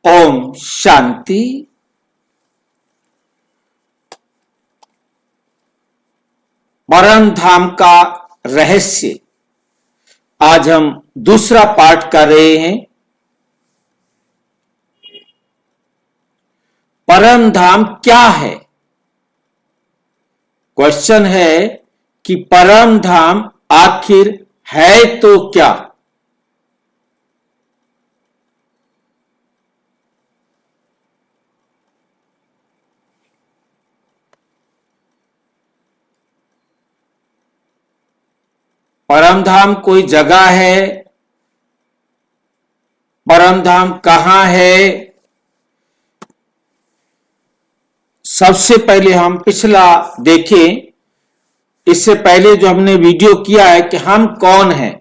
ओम शांति। परम धाम का रहस्य आज हम दूसरा पाठ कर रहे हैं। परम धाम क्या है? क्वेश्चन है कि परम धाम आखिर है तो क्या? परम धाम कोई जगह है? परम धाम कहां है? सबसे पहले हम पिछला देखें। इससे पहले जो हमने वीडियो किया है कि हम कौन हैं,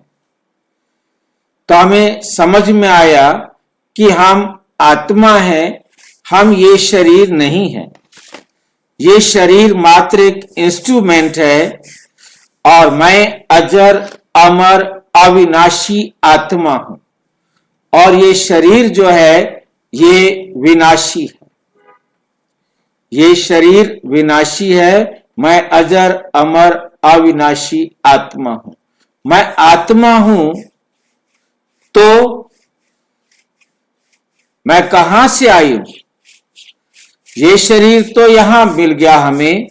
तो हमें समझ में आया कि हम आत्मा हैं, हम ये शरीर नहीं है। ये शरीर मात्र एक इंस्ट्रूमेंट है और मैं अजर अमर अविनाशी आत्मा हूं और ये शरीर जो है ये विनाशी है। ये शरीर विनाशी है, मैं अजर अमर अविनाशी आत्मा हूं। मैं आत्मा हूं तो मैं कहां से आई हूं? ये शरीर तो यहां मिल गया हमें,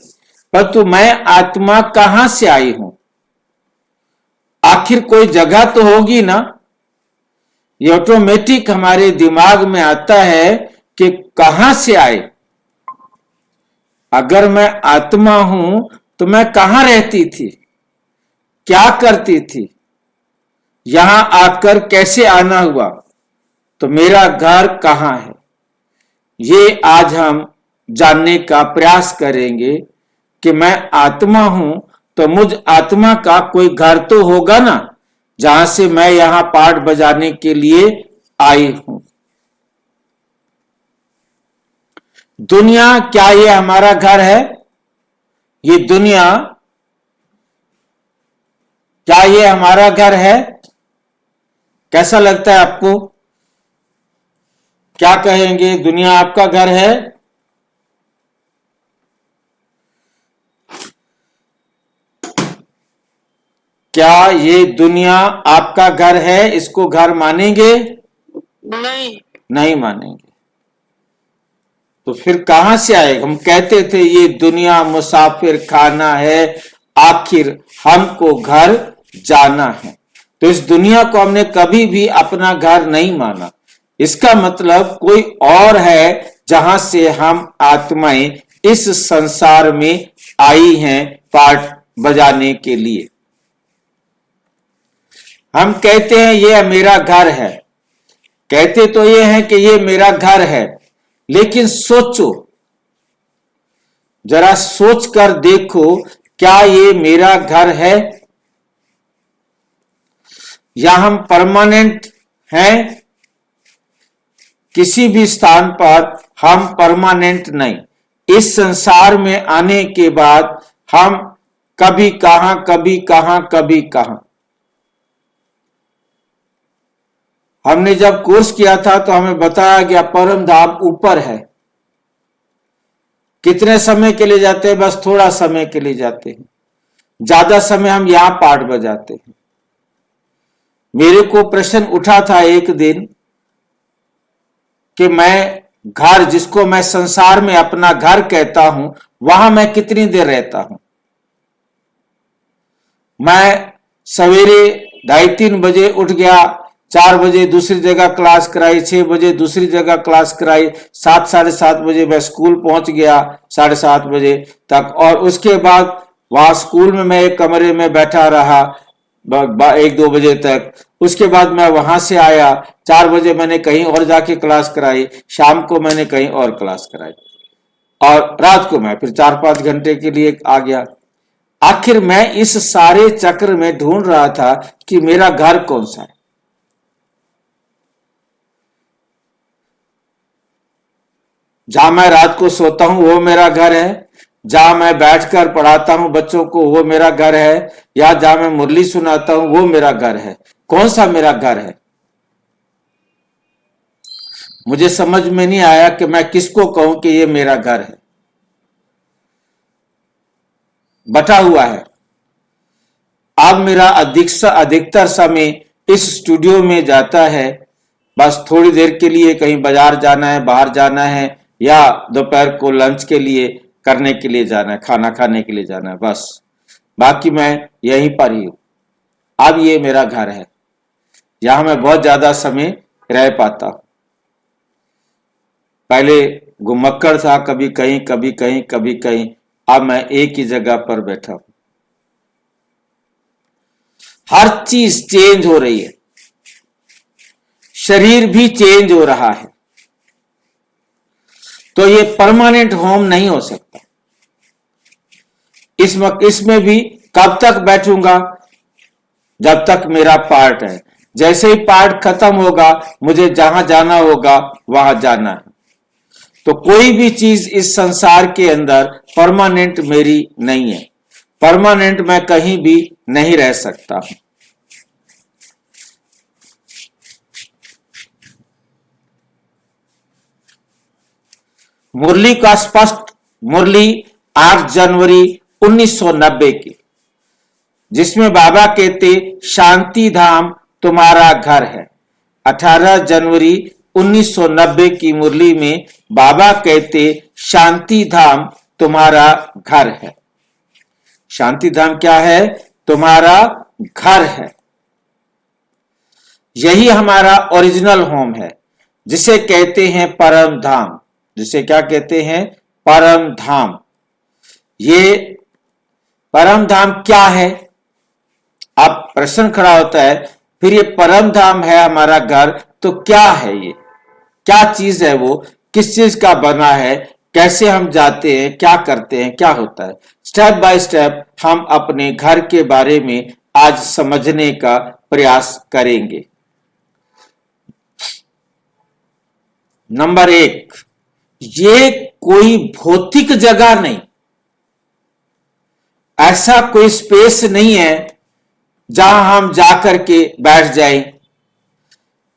परंतु मैं आत्मा कहां से आई हूं? आखिर कोई जगह तो होगी ना। ये ऑटोमेटिक हमारे दिमाग में आता है कि कहां से आए। अगर मैं आत्मा हूं तो मैं कहां रहती थी, क्या करती थी, यहां आकर कैसे आना हुआ, तो मेरा घर कहां है? ये आज हम जानने का प्रयास करेंगे कि मैं आत्मा हूं तो मुझ आत्मा का कोई घर तो होगा ना, जहां से मैं यहां पाठ बजाने के लिए आई हूं। दुनिया, क्या ये हमारा घर है? ये दुनिया, क्या ये हमारा घर है? कैसा लगता है आपको? क्या कहेंगे, दुनिया आपका घर है? क्या ये दुनिया आपका घर है? इसको घर मानेंगे? नहीं मानेंगे। तो फिर कहां से आएगा? हम कहते थे ये दुनिया मुसाफिर खाना है, आखिर हमको घर जाना है। तो इस दुनिया को हमने कभी भी अपना घर नहीं माना। इसका मतलब कोई और है जहां से हम आत्माएं इस संसार में आई हैं पाठ बजाने के लिए। हम कहते हैं ये मेरा घर है, कहते तो ये है कि ये मेरा घर है, लेकिन सोचो, जरा सोच कर देखो, क्या ये मेरा घर है? या हम परमानेंट हैं? किसी भी स्थान पर हम परमानेंट नहीं। इस संसार में आने के बाद हम कभी कहां, कभी कहां, कभी कहां। हमने जब कोर्स किया था तो हमें बताया गया परम धाम ऊपर है। कितने समय के लिए जाते हैं? बस थोड़ा समय के लिए जाते हैं। ज्यादा समय हम यहां पाठ बजाते हैं। मेरे को प्रश्न उठा था एक दिन कि मैं घर, जिसको मैं संसार में अपना घर कहता हूं, वहां मैं कितनी देर रहता हूं? मैं सवेरे 2:30-3 बजे उठ गया, 4 बजे दूसरी जगह क्लास कराई, 6 बजे दूसरी जगह क्लास कराई, 7, 7:30 बजे मैं स्कूल पहुंच गया, 7:30 बजे तक। और उसके बाद वहां स्कूल में मैं एक कमरे में बैठा रहा 1-2 बजे तक। उसके बाद मैं वहां से आया, 4 बजे मैंने कहीं और जाके क्लास कराई, शाम को मैंने कहीं और क्लास कराई, और रात को मैं फिर 4-5 घंटे के लिए आ गया। आखिर मैं इस सारे चक्र में ढूंढ रहा था कि मेरा घर कौन सा है। जहां मैं रात को सोता हूं वो मेरा घर है, जहां मैं बैठकर पढ़ाता हूं बच्चों को वो मेरा घर है, या जहां मैं मुरली सुनाता हूं वो मेरा घर है। कौन सा मेरा घर है? मुझे समझ में नहीं आया कि मैं किसको कहूं कि ये मेरा घर है। बटा हुआ है। अब मेरा अधिकतर समय इस स्टूडियो में जाता है। बस थोड़ी देर के लिए कहीं बाजार जाना है, बाहर जाना है, या दोपहर को लंच के लिए करने के लिए जाना है, खाना खाने के लिए जाना है, बस। बाकी मैं यहीं पर ही हूं। अब ये मेरा घर है। यहां मैं बहुत ज्यादा समय रह पाता हूं। पहले घुमक्कड़ था, कभी कहीं कभी कहीं कभी कहीं। अब मैं एक ही जगह पर बैठा हूं। हर चीज चेंज हो रही है। शरीर भी चेंज हो रहा है। तो ये परमानेंट होम नहीं हो सकता। इसमें भी कब तक बैठूंगा? जब तक मेरा पार्ट है। जैसे ही पार्ट खत्म होगा, मुझे जहां जाना होगा वहां जाना है। तो कोई भी चीज इस संसार के अंदर परमानेंट मेरी नहीं है। परमानेंट मैं कहीं भी नहीं रह सकता। मुरली का स्पष्ट मुरली 8 जनवरी 1990 की, जिसमें बाबा कहते शांति धाम तुम्हारा घर है। 18 जनवरी 1990 की मुरली में बाबा कहते शांति धाम तुम्हारा घर है। शांति धाम क्या है? तुम्हारा घर है। यही हमारा ओरिजिनल होम है, जिसे कहते हैं परम धाम। जिसे क्या कहते हैं? परम धाम। ये परम धाम क्या है? अब प्रश्न खड़ा होता है, फिर ये परम धाम है हमारा घर, तो क्या है ये? क्या चीज है वो? किस चीज का बना है? कैसे हम जाते हैं? क्या करते हैं? क्या होता है? स्टेप बाय स्टेप हम अपने घर के बारे में आज समझने का प्रयास करेंगे। नंबर 1, ये कोई भौतिक जगह नहीं। ऐसा कोई स्पेस नहीं है जहां हम जाकर के बैठ जाएं।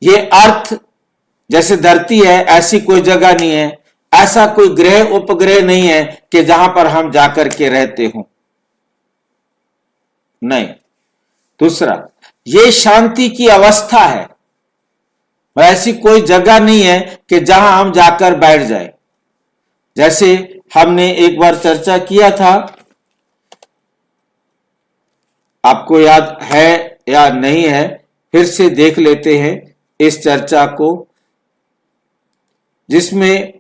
ये अर्थ जैसे धरती है, ऐसी कोई जगह नहीं है। ऐसा कोई ग्रह उपग्रह नहीं है कि जहां पर हम जाकर के रहते हो। नहीं। दूसरा, ये शांति की अवस्था है। ऐसी कोई जगह नहीं है कि जहां हम जाकर बैठ जाए। जैसे हमने एक बार चर्चा किया था, आपको याद है या नहीं है, फिर से देख लेते हैं इस चर्चा को, जिसमें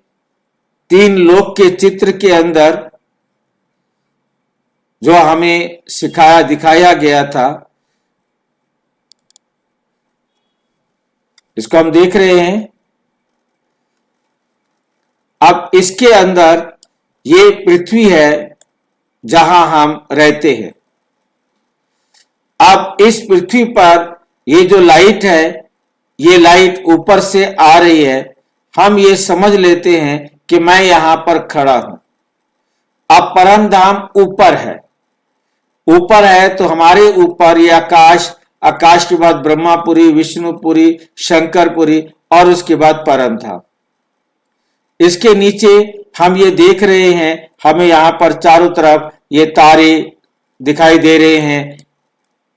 3 लोक के चित्र के अंदर जो हमें सिखाया दिखाया गया था, इसको हम देख रहे हैं। अब इसके अंदर ये पृथ्वी है जहां हम रहते हैं। अब इस पृथ्वी पर ये जो लाइट है, ये लाइट ऊपर से आ रही है। हम ये समझ लेते हैं कि मैं यहां पर खड़ा हूं। अब परम धाम ऊपर है। ऊपर है तो हमारे ऊपर ये आकाश, आकाश के बाद ब्रह्मापुरी, विष्णुपुरी, शंकरपुरी, और उसके बाद परम धाम। इसके नीचे हम ये देख रहे हैं, हमें यहां पर चारों तरफ ये तारे दिखाई दे रहे हैं।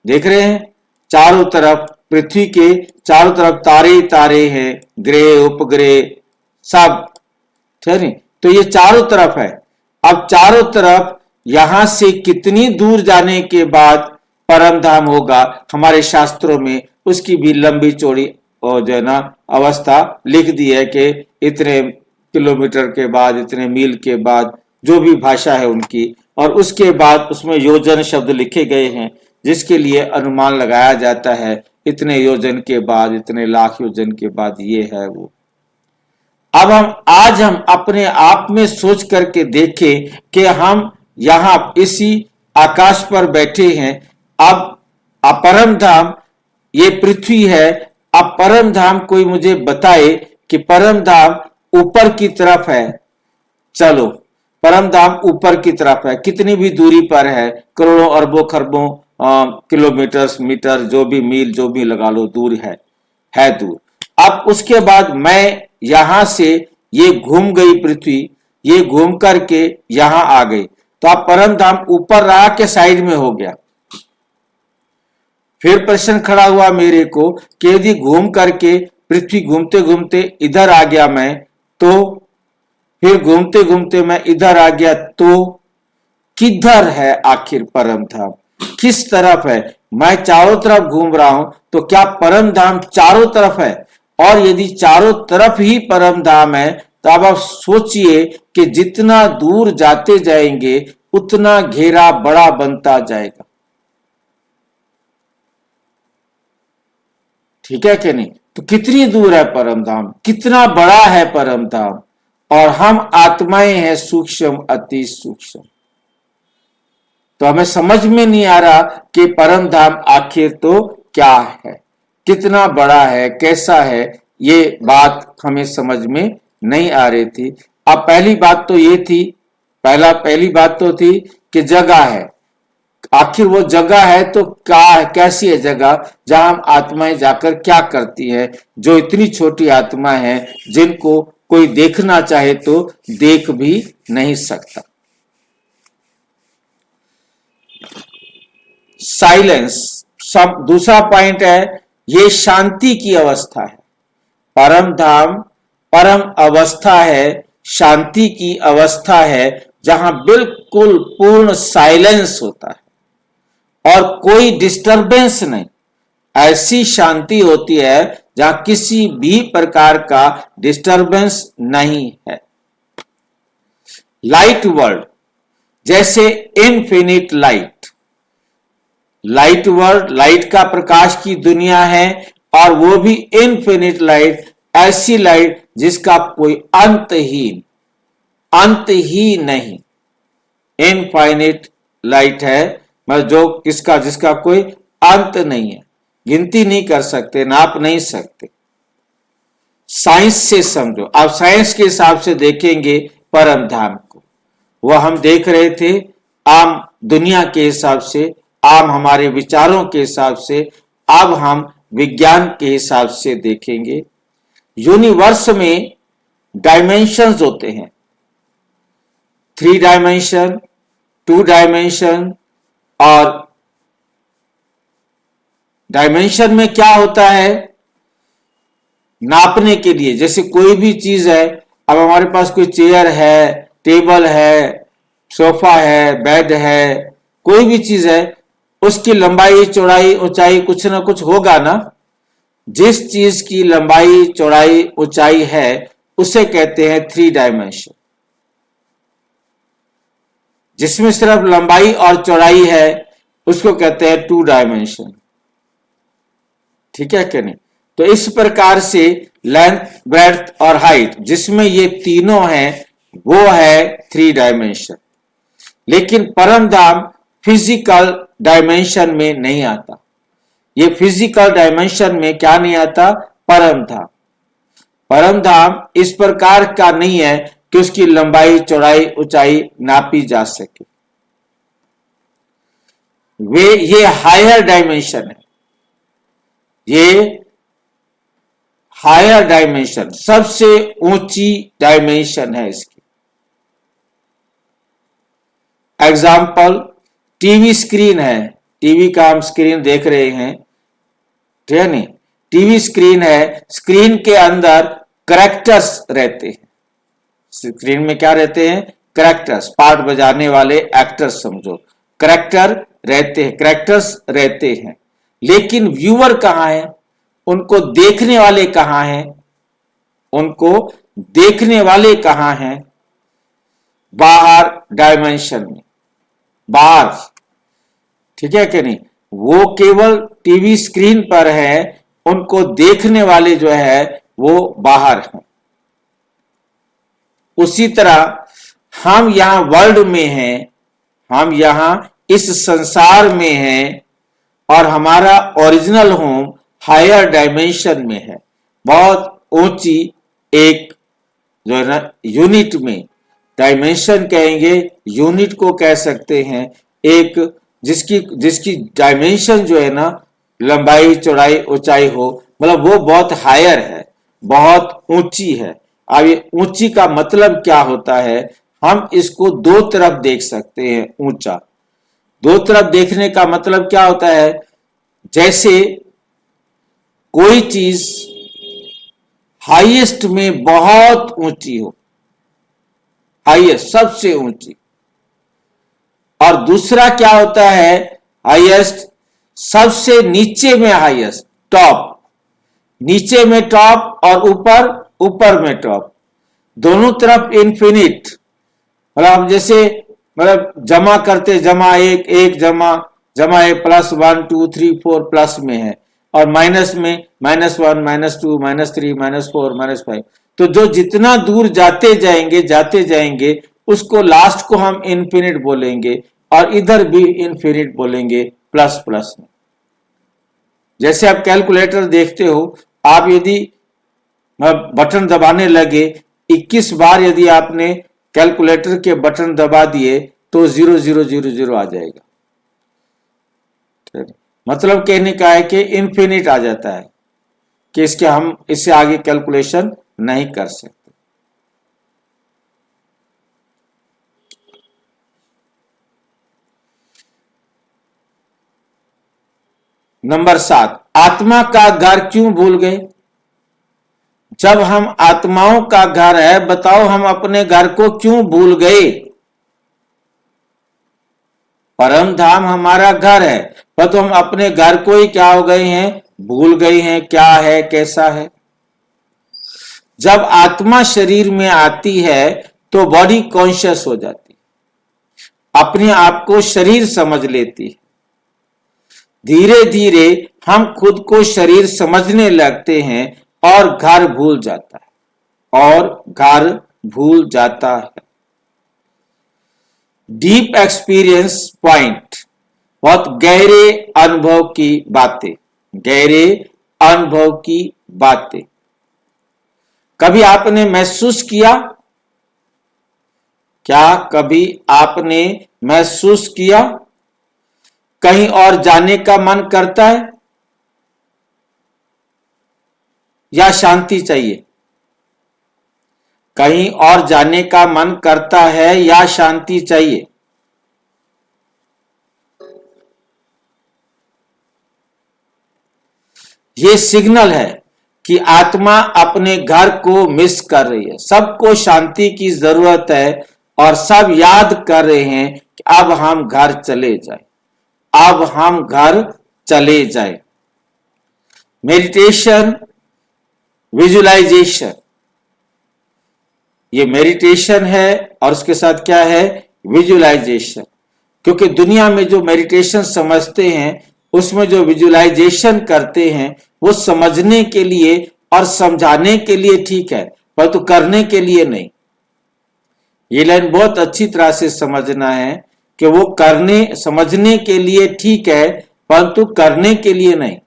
देख रहे हैं चारों तरफ, पृथ्वी के चारों तरफ तारे ही तारे हैं, ग्रह उपग्रह सब। ठीक है, तो ये चारों तरफ है। अब चारों तरफ यहां से कितनी दूर जाने के बाद परम धाम होगा, हमारे शास्त्रों में उसकी भी लंबी चौड़ी और जो है ना अवस्था लिख दी है कि इतने किलोमीटर के बाद, इतने मील के बाद, जो भी भाषा है उनकी, और उसके बाद उसमें योजन शब्द लिखे गए हैं, जिसके लिए अनुमान लगाया जाता है इतने योजन के बाद, इतने लाख योजन के बाद ये है वो। अब आज हम अपने आप में सोच करके देखें कि हम यहां इसी आकाश पर बैठे हैं। अब अपरम धाम ये पृथ्वी है। अब परम धाम कोई मुझे बताए कि परम धाम ऊपर की तरफ है। चलो, परम धाम ऊपर की तरफ है, कितनी भी दूरी पर है, करोड़ों अरबों खरबों किलोमीटर, मीटर, जो भी मील, जो भी लगा लो, दूर है दूर। अब उसके बाद मैं यहां से ये घूम गई पृथ्वी, ये घूम करके यहां आ गई, तो अब परम धाम ऊपर रहा के साइड में हो गया। फिर प्रश्न खड़ा हुआ मेरे को कि यदि घूम करके पृथ्वी घूमते घूमते इधर आ गया मैं, तो फिर घूमते घूमते मैं इधर आ गया, तो किधर है आखिर परम धाम, किस तरफ है? मैं चारों तरफ घूम रहा हूं, तो क्या परम धाम चारों तरफ है? और यदि चारों तरफ ही परम धाम है, तो अब आप सोचिए कि जितना दूर जाते जाएंगे उतना घेरा बड़ा बनता जाएगा। ठीक है कि नहीं? तो कितनी दूर है परम धाम, कितना बड़ा है परम धाम, और हम आत्माएं हैं सूक्ष्म, अति सूक्ष्म। तो हमें समझ में नहीं आ रहा कि परम धाम आखिर तो क्या है, कितना बड़ा है, कैसा है, ये बात हमें समझ में नहीं आ रही थी। अब पहली बात तो ये थी, पहली बात तो थी कि जगह है। आखिर वो जगह है तो क्या है, कैसी है जगह जहां हम आत्माएं जाकर क्या करती है, जो इतनी छोटी आत्मा है जिनको कोई देखना चाहे तो देख भी नहीं सकता। साइलेंस, सब दूसरा पॉइंट है, ये शांति की अवस्था है। परम धाम परम अवस्था है, शांति की अवस्था है, जहां बिल्कुल पूर्ण साइलेंस होता है और कोई डिस्टरबेंस नहीं। ऐसी शांति होती है जहां किसी भी प्रकार का डिस्टरबेंस नहीं है। लाइट वर्ल्ड, जैसे infinite light, light world, light का प्रकाश की दुनिया है, और वो भी इनफिनिट लाइट, ऐसी लाइट जिसका कोई अंत ही नहीं, इनफाइनिट लाइट है, मतलब जो जिसका कोई अंत नहीं है, गिनती नहीं कर सकते, नाप नहीं सकते। साइंस से समझो, आप साइंस के हिसाब से देखेंगे परम धाम को, वह हम देख रहे थे आम दुनिया के हिसाब से, आम हमारे विचारों के हिसाब से, अब हम विज्ञान के हिसाब से देखेंगे। यूनिवर्स में डायमेंशंस होते हैं, 3 डायमेंशन, 2 डायमेंशन, और डायमेंशन में क्या होता है, नापने के लिए, जैसे कोई भी चीज है, अब हमारे पास कोई चेयर है, टेबल है, सोफा है, बेड है, कोई भी चीज है, उसकी लंबाई चौड़ाई ऊंचाई कुछ ना कुछ होगा ना। जिस चीज की लंबाई चौड़ाई ऊंचाई है उसे कहते हैं 3 डायमेंशन। जिसमें सिर्फ लंबाई और चौड़ाई है उसको कहते हैं 2 डायमेंशन। ठीक है कि नहीं? तो इस प्रकार से लेंथ, ब्रेड्थ और हाइट, जिसमें ये तीनों हैं, वो है 3 डायमेंशन। लेकिन परम धाम फिजिकल डायमेंशन में नहीं आता। ये फिजिकल डायमेंशन में क्या नहीं आता? परम धाम। परम धाम इस प्रकार का नहीं है कि उसकी लंबाई चौड़ाई ऊंचाई नापी जा सके। ये हायर डायमेंशन है, ये हायर डायमेंशन, सबसे ऊंची डायमेंशन है इसकी। एग्जाम्पल, टीवी स्क्रीन है, टीवी का हम स्क्रीन देख रहे हैं, ठीक है नहीं? टीवी स्क्रीन है, स्क्रीन के अंदर करैक्टर्स रहते हैं। स्क्रीन में क्या रहते हैं? करैक्टर्स, पार्ट बजाने वाले एक्टर्स समझो, करैक्टर रहते हैं, करैक्टर्स रहते हैं। लेकिन व्यूअर कहां है? उनको देखने वाले कहां हैं? उनको देखने वाले कहां हैं? बाहर डायमेंशन में, बाहर। ठीक है कि नहीं? वो केवल टीवी स्क्रीन पर है, उनको देखने वाले जो है वो बाहर हैं। उसी तरह हम यहां वर्ल्ड में हैं, हम यहां इस संसार में हैं, और हमारा ओरिजिनल होम हायर डायमेंशन में है, बहुत ऊंची एक जो है ना यूनिट में, डायमेंशन कहेंगे, यूनिट को कह सकते हैं, एक जिसकी डायमेंशन जो है ना लंबाई चौड़ाई ऊंचाई हो, मतलब वो बहुत हायर है, बहुत ऊंची है। अब ये ऊंची का मतलब क्या होता है, हम इसको दो तरफ देख सकते हैं। ऊंचा दो तरफ देखने का मतलब क्या होता है, जैसे कोई चीज हाईएस्ट में बहुत ऊंची हो, हाईएस्ट सबसे ऊंची, और दूसरा क्या होता है, हाईएस्ट सबसे नीचे में हाईएस्ट, टॉप, नीचे में टॉप और ऊपर, ऊपर में टॉप, दोनों तरफ इन्फिनिट। मतलब जैसे मतलब जमा करते, जमा एक, एक जमा जमा एक, प्लस 1 2 3 4 प्लस में है, और माइनस में -1 -2 -3 -4 -5। तो जो जितना दूर जाते जाएंगे उसको लास्ट को हम इन्फिनिट बोलेंगे, और इधर भी इन्फिनिट बोलेंगे प्लस प्लस में। जैसे आप कैलकुलेटर देखते हो, आप यदि बटन दबाने लगे 21 बार यदि आपने कैलकुलेटर के बटन दबा दिए तो 0000 आ जाएगा। मतलब कहने का है कि इन्फिनिट आ जाता है, कि इसके हम इससे आगे कैलकुलेशन नहीं कर सकते। नंबर 7, आत्मा का घर क्यों भूल गए। जब हम आत्माओं का घर है, बताओ हम अपने घर को क्यों भूल गए। परम धाम हमारा घर है, पर तो हम अपने घर को ही क्या हो गए हैं, भूल गए हैं, क्या है कैसा है। जब आत्मा शरीर में आती है तो बॉडी कॉन्शियस हो जाती है, अपने आप को शरीर समझ लेती है। धीरे धीरे हम खुद को शरीर समझने लगते हैं और घर भूल जाता है, और घर भूल जाता है। डीप एक्सपीरियंस पॉइंट, बहुत गहरे अनुभव की बातें, गहरे अनुभव की बातें। कभी आपने महसूस किया, क्या कभी आपने महसूस किया कहीं और जाने का मन करता है या शांति चाहिए। कहीं और जाने का मन करता है या शांति चाहिए। यह सिग्नल है कि आत्मा अपने घर को मिस कर रही है। सबको शांति की जरूरत है और सब याद कर रहे हैं कि अब हम घर चले जाएं, अब हम घर चले जाएं। मेडिटेशन, विजुअलाइजेशन, ये मेडिटेशन है और उसके साथ क्या है, विजुअलाइजेशन। क्योंकि दुनिया में जो मेडिटेशन समझते हैं उसमें जो विजुअलाइजेशन करते हैं वो समझने के लिए और समझाने के लिए ठीक है, परंतु करने के लिए नहीं। ये लाइन बहुत अच्छी तरह से समझना है कि वो करने समझने के लिए ठीक है, परंतु करने के लिए नहीं।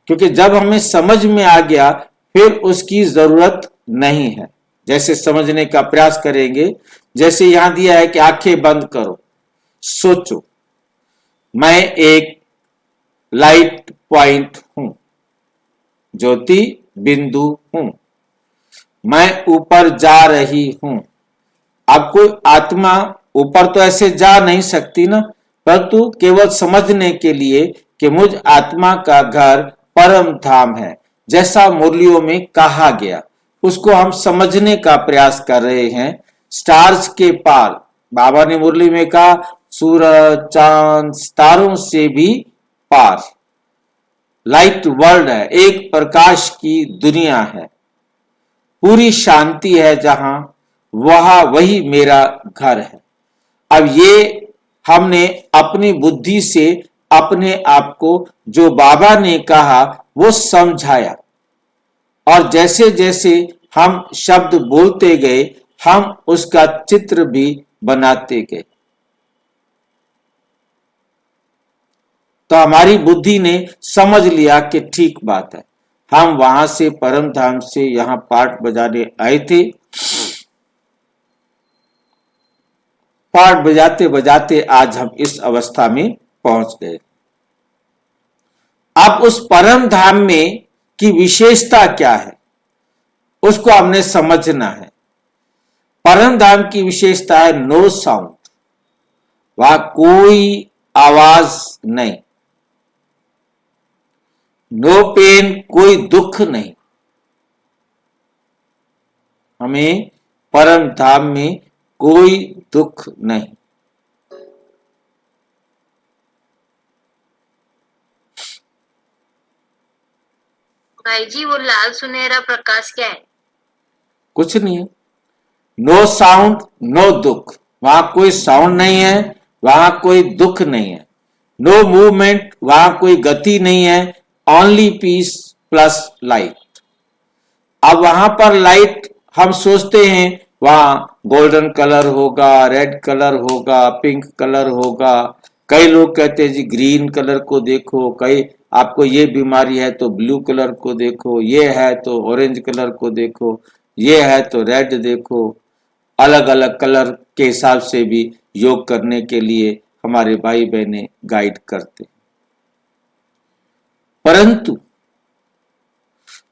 क्योंकि जब हमें समझ में आ गया फिर उसकी जरूरत नहीं है। जैसे समझने का प्रयास करेंगे, जैसे यहां दिया है कि आंखें बंद करो, सोचो मैं एक लाइट पॉइंट हूं, ज्योति बिंदु हूं, मैं ऊपर जा रही हूं। अब कोई आत्मा ऊपर तो ऐसे जा नहीं सकती ना, परंतु केवल समझने के लिए कि मुझ आत्मा का घर परम धाम है, जैसा मुरलियों में कहा गया, उसको हम समझने का प्रयास कर रहे हैं। स्टार्स के पार, बाबा ने मुरली में कहा सूरज चांद सितारों से भी पार। लाइट वर्ल्ड है, एक प्रकाश की दुनिया है, पूरी शांति है जहां, वही मेरा घर है। अब ये हमने अपनी बुद्धि से अपने आप को जो बाबा ने कहा वो समझाया, और जैसे जैसे हम शब्द बोलते गए हम उसका चित्र भी बनाते गए। तो हमारी बुद्धि ने समझ लिया कि ठीक बात है, हम वहां से परम धाम से यहां पाठ बजाने आए थे। पाठ बजाते बजाते आज हम इस अवस्था में पहुंच गए। अब उस परम धाम में की विशेषता क्या है, उसको हमने समझना है। परम धाम की विशेषता है नो साउंड, वहां कोई आवाज नहीं, नो पेन, कोई दुख नहीं। हमें परम धाम में कोई दुख नहीं। भाई जी, वो लाल सुनहरा प्रकाश क्या है? कुछ नहीं है। नो साउंड, नो दुख, वहां कोई साउंड नहीं है, वहां कोई दुख नहीं है। नो मूवमेंट, वहां कोई गति नहीं है, ओनली पीस प्लस लाइट। अब वहां पर लाइट हम सोचते हैं वहां गोल्डन कलर होगा, रेड कलर होगा, पिंक कलर होगा। कई लोग कहते हैं जी ग्रीन कलर को देखो, कई आपको ये बीमारी है तो ब्लू कलर को देखो, ये है तो ऑरेंज कलर को देखो, ये है तो रेड देखो। अलग अलग कलर के हिसाब से भी योग करने के लिए हमारे भाई बहने गाइड करते। परंतु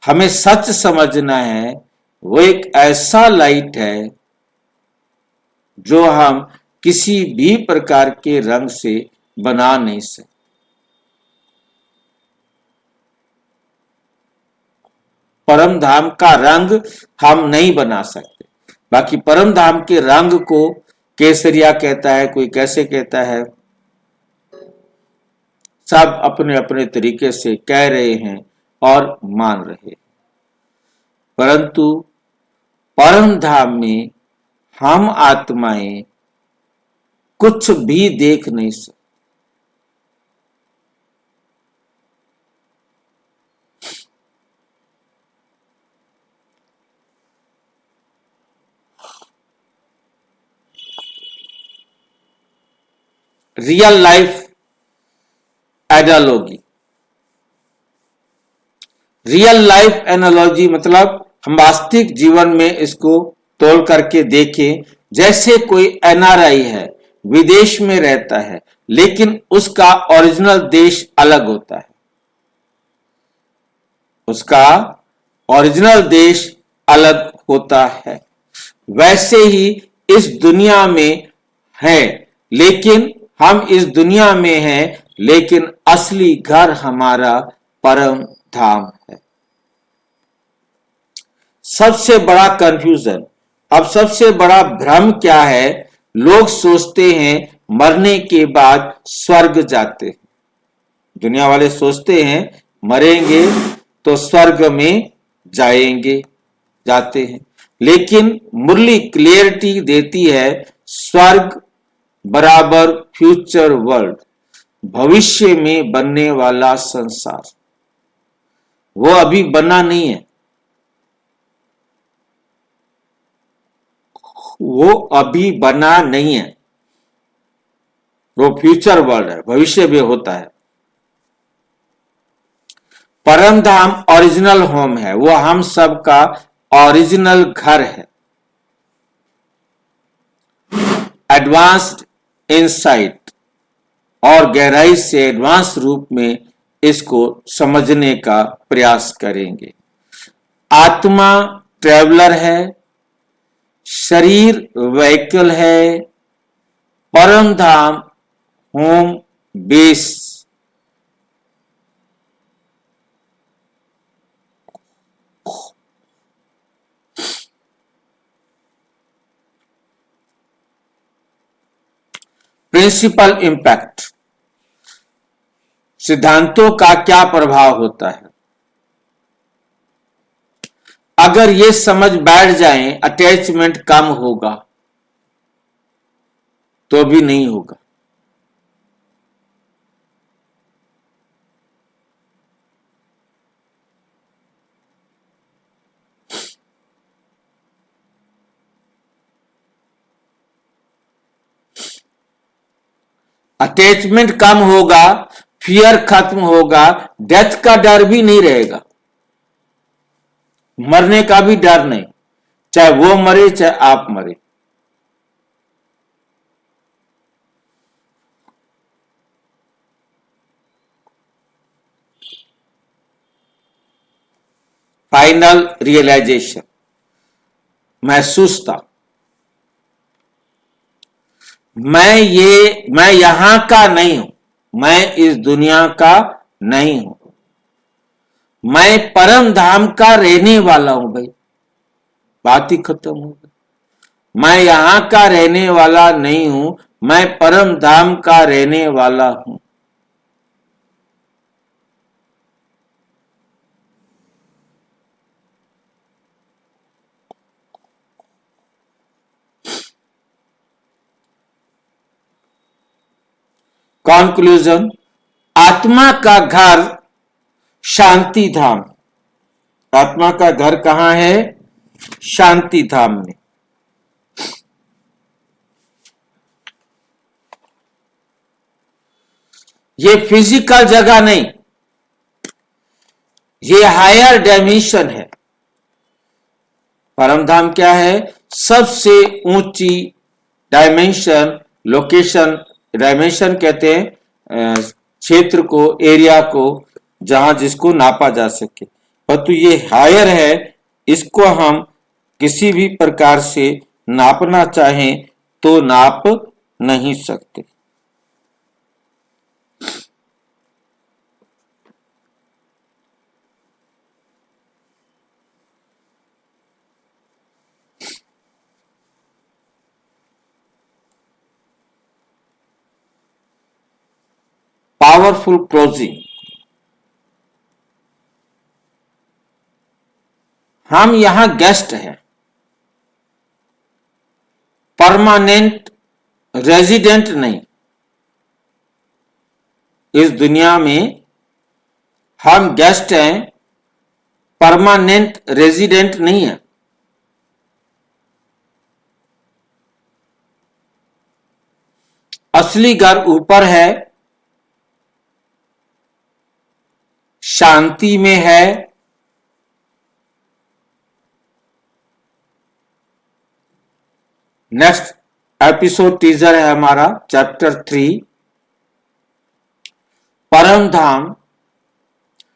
हमें सच समझना है, वो एक ऐसा लाइट है जो हम किसी भी प्रकार के रंग से बना नहीं सकते। परम धाम का रंग हम नहीं बना सकते। बाकी परम धाम के रंग को केसरिया कहता है, कोई कैसे कहता है, सब अपने अपने तरीके से कह रहे हैं और मान रहे हैं। परंतु परम धाम में हम आत्माएं कुछ भी देख नहीं सकते। Real life analogy, real life analogy मतलब हम वास्तविक जीवन में इसको तोल करके देखें। जैसे कोई एनआरआई है, विदेश में रहता है, लेकिन उसका ओरिजिनल देश अलग होता है, उसका ओरिजिनल देश अलग होता है। वैसे ही इस दुनिया में है, लेकिन हम इस दुनिया में हैं, लेकिन असली घर हमारा परम धाम है। सबसे बड़ा कंफ्यूजन, अब सबसे बड़ा भ्रम क्या है, लोग सोचते हैं मरने के बाद स्वर्ग जाते हैं। दुनिया वाले सोचते हैं मरेंगे तो स्वर्ग में जाएंगे, जाते हैं। लेकिन मुरली क्लियरिटी देती है, स्वर्ग बराबर फ्यूचर वर्ल्ड, भविष्य में बनने वाला संसार, वो अभी बना नहीं है, वो अभी बना नहीं है, वो फ्यूचर वर्ल्ड है, भविष्य में होता है। परम धाम ओरिजिनल होम है, वो हम सबका ओरिजिनल घर है। एडवांस्ड इंसाइट और गहराई से एडवांस रूप में इसको समझने का प्रयास करेंगे। आत्मा ट्रेवलर है, शरीर व्हीकल है, परम धाम होम बेस। प्रिंसिपल इंपैक्ट, सिद्धांतों का क्या प्रभाव होता है। अगर ये समझ बैठ जाए अटैचमेंट कम होगा, तो भी नहीं होगा। अटैचमेंट कम होगा, फियर खत्म होगा, डेथ का डर भी नहीं रहेगा, मरने का भी डर नहीं, चाहे वो मरे चाहे आप मरे। फाइनल रियलाइजेशन, महसूस था। मैं यहां का नहीं हूं, मैं इस दुनिया का नहीं हूं, मैं परम धाम का रहने वाला हूं। भाई बात ही खत्म हो गई। मैं यहां का रहने वाला नहीं हूं, मैं परम धाम का रहने वाला हूं। कॉन्क्लूजन, आत्मा का घर शांति धाम। आत्मा का घर कहां है? शांति धाम में। ये फिजिकल जगह नहीं, ये हायर डायमेंशन है। परम धाम क्या है? सबसे ऊंची डायमेंशन, लोकेशन, डायमेंशन कहते हैं क्षेत्र को, एरिया को, जहां जिसको नापा जा सके। परंतु ये हायर है, इसको हम किसी भी प्रकार से नापना चाहें तो नाप नहीं सकते। Powerful closing. हम यहां गेस्ट हैं, परमानेंट रेजिडेंट नहीं। इस दुनिया में हम गेस्ट हैं, परमानेंट रेजिडेंट नहीं है। असली घर ऊपर है, शांति में है। नेक्स्ट एपिसोड टीजर है हमारा चैप्टर 3, परम धाम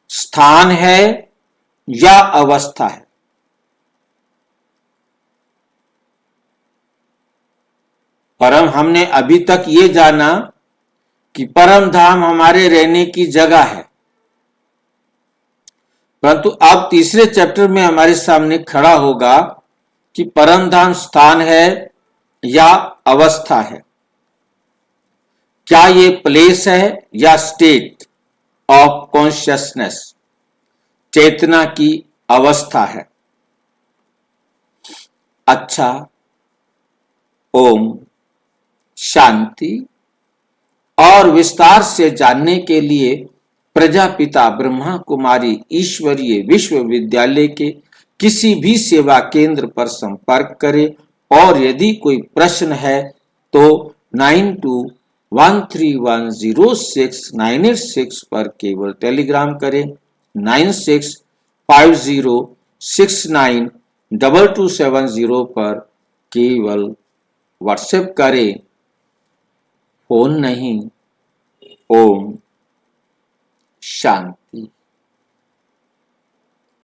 स्थान है या अवस्था है। परम, हमने अभी तक ये जाना कि परम धाम हमारे रहने की जगह है, परंतु अब तीसरे चैप्टर में हमारे सामने खड़ा होगा कि परम धाम स्थान है या अवस्था है। क्या ये प्लेस है या स्टेट ऑफ कॉन्शियसनेस, चेतना की अवस्था है। अच्छा, ओम शांति। और विस्तार से जानने के लिए प्रजापिता ब्रह्मा कुमारी ईश्वरीय विश्वविद्यालय के किसी भी सेवा केंद्र पर संपर्क करें, और यदि कोई प्रश्न है तो 9213106986 पर केवल टेलीग्राम करें। 9650692270 पर केवल व्हाट्सएप करें, फोन नहीं। ओम शांति।